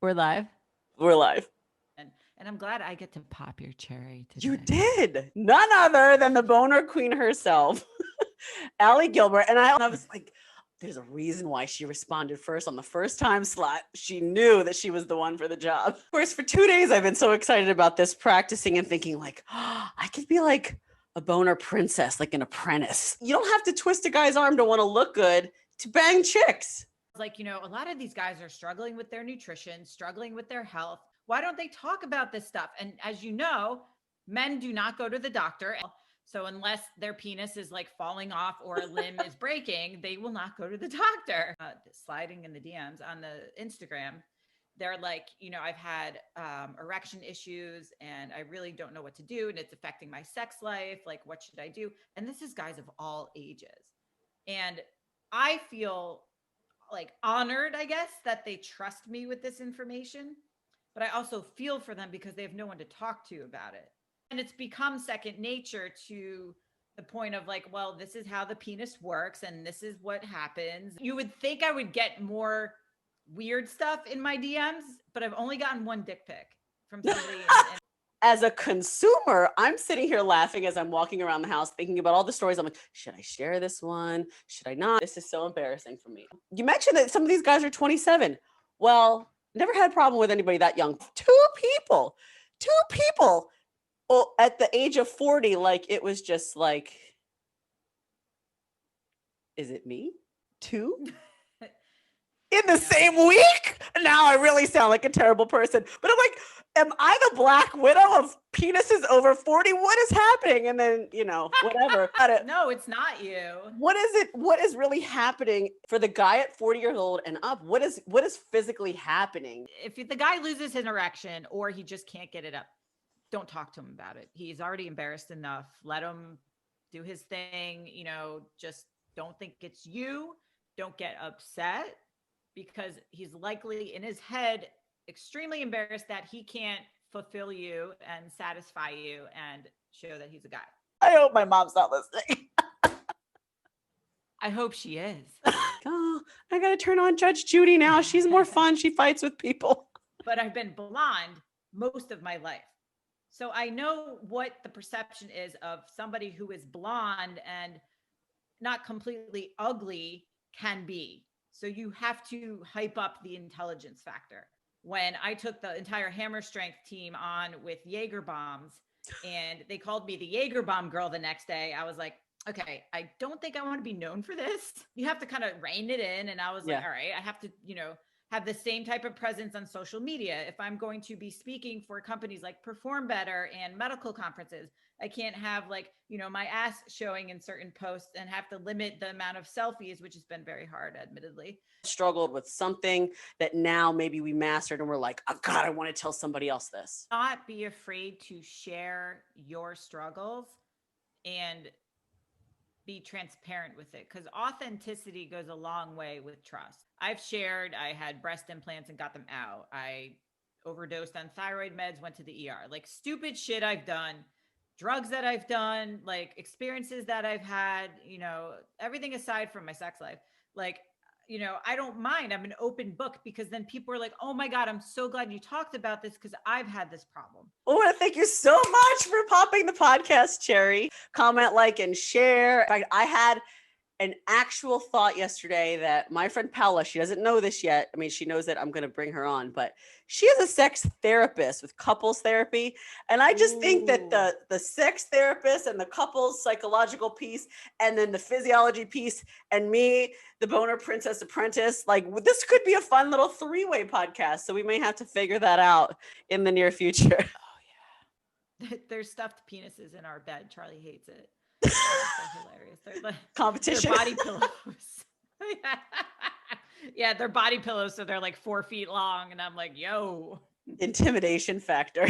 We're live. We're live. And I'm glad I get to pop your cherry today. You did. None other than the boner queen herself, Allie Gilbert. And I was like, there's a reason why she responded first on the first time slot. She knew that she was the one for the job. Of course, for 2 days, I've been so excited about this, practicing and thinking like, oh, I could be like a boner princess, like an apprentice. You don't have to twist a guy's arm to want to look good to bang chicks. Like, a lot of these guys are struggling with their nutrition, struggling with their health. Why don't they talk about this stuff? And as you know, men do not go to the doctor. So unless their penis is like falling off or a limb is breaking, they will not go to the doctor. Sliding in the DMs on the Instagram, they're like, I've had erection issues and I really don't know what to do. And it's affecting my sex life. Like, what should I do? And this is guys of all ages. And I feel like honored, I guess, that they trust me with this information. But I also feel for them because they have no one to talk to about it. And it's become second nature to the point of like, well, this is how the penis works and this is what happens. You would think I would get more weird stuff in my DMs, but I've only gotten one dick pic from somebody. As a consumer, I'm sitting here laughing as I'm walking around the house, thinking about all the stories. I'm like, should I share this one? Should I not? This is so embarrassing for me. You mentioned that some of these guys are 27. Well, never had a problem with anybody that young. Two people well, at the age of 40, like it was just like, is it me? Two? In the same week? Now I really sound like a terrible person. But I'm like, am I the Black Widow of penises over 40? What is happening? And then, whatever. No, it's not you. What is it? What is really happening for the guy at 40 years old and up? What is physically happening? If the guy loses his erection or he just can't get it up, don't talk to him about it. He's already embarrassed enough. Let him do his thing. Just don't think it's you. Don't get upset, because he's likely in his head extremely embarrassed that he can't fulfill you and satisfy you and show that he's a guy. I hope my mom's not listening. I hope she is. Oh, I got to turn on Judge Judy now. She's more fun. She fights with people. But I've been blonde most of my life. So I know what the perception is of somebody who is blonde and not completely ugly can be. So you have to hype up the intelligence factor. When I took the entire Hammer Strength team on with Jaeger bombs and they called me the Jaeger bomb girl the next day, I was like, okay, I don't think I want to be known for this. You have to kind of rein it in. And I was like, all right, I have to, have the same type of presence on social media. If I'm going to be speaking for companies like Perform Better and medical conferences, I can't have like, my ass showing in certain posts and have to limit the amount of selfies, which has been very hard, admittedly. Struggled with something that now maybe we mastered and we're like, oh God, I want to tell somebody else this. Not be afraid to share your struggles and be transparent with it, because authenticity goes a long way with trust. I've shared, I had breast implants and got them out. I overdosed on thyroid meds, went to the ER, like stupid shit I've done, drugs that I've done, like experiences that I've had, everything aside from my sex life. Like, I don't mind. I'm an open book, because then people are like, oh my God, I'm so glad you talked about this because I've had this problem. I want to thank you so much for popping the podcast cherry. Comment, like, and share. In fact, I had an actual thought yesterday that my friend Paula, she doesn't know this yet. I mean, she knows that I'm going to bring her on, but she is a sex therapist with couples therapy. And I just think that the sex therapist and the couples psychological piece, and then the physiology piece, and me, the boner princess apprentice, like this could be a fun little 3-way podcast. So we may have to figure that out in the near future. Oh yeah. There's stuffed penises in our bed. Charlie hates it. They're so hilarious. They're like Competition. They're body pillows. Yeah, they're body pillows, so they're like 4 feet long, and I'm like, yo. Intimidation factor.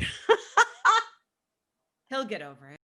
He'll get over it.